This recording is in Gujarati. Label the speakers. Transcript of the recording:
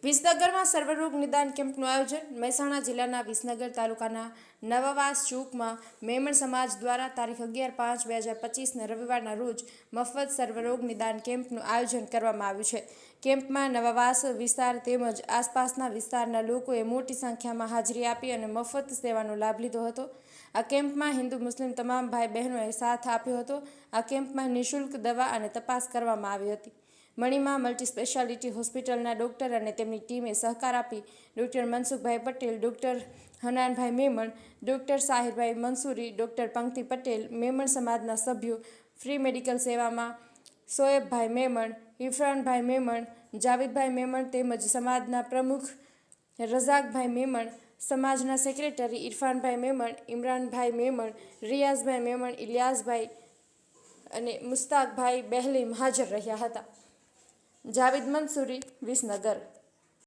Speaker 1: વિસનગરમાં સર્વરોગ નિદાન કેમ્પનું આયોજન. મહેસાણા જિલ્લાના વિસનગર તાલુકાના નવાવાસ ચોકમાં મેમણ સમાજ દ્વારા તારીખ 11/5/2025 રવિવારના રોજ મફત સર્વરોગ નિદાન કેમ્પનું આયોજન કરવામાં આવ્યું છે. કેમ્પમાં નવાવાસ વિસ્તાર તેમજ આસપાસના વિસ્તારના લોકોએ મોટી સંખ્યામાં હાજરી આપી અને મફત સેવાનો લાભ લીધો હતો. આ કેમ્પમાં હિન્દુ મુસ્લિમ તમામ ભાઈ બહેનોએ સાથ આપ્યો હતો. આ કેમ્પમાં નિઃશુલ્ક દવા અને તપાસ કરવામાં આવી હતી. મણીમાં મલ્ટી સ્પેશિયાલિટી હોસ્પિટલના ડૉક્ટર અને તેમની ટીમે સહકાર આપી doctor Mansukhbhai Patel, doctor Hananbhai Memon, doctor Sahirbhai Mansuri, doctor Pankti Patel, Memon સમાજના સભ્યો, ફ્રી મેડિકલ સેવામાં શોએબભાઈ મેમણ, ઇરફાનભાઈ મેમણ, જાવેદભાઈ મેમણ તેમજ સમાજના પ્રમુખ રઝાકભાઈ મેમણ, સમાજના સેક્રેટરી ઇરફાનભાઈ મેમણ, ઇમરાનભાઈ મેમણ, રિયાઝભાઈ મેમણ, ઇલિયાસભાઈ અને મુસ્તાકભાઈ બહેલીમ હાજર રહ્યા હતા. જાવેદ મંસૂરી, વિસનગર.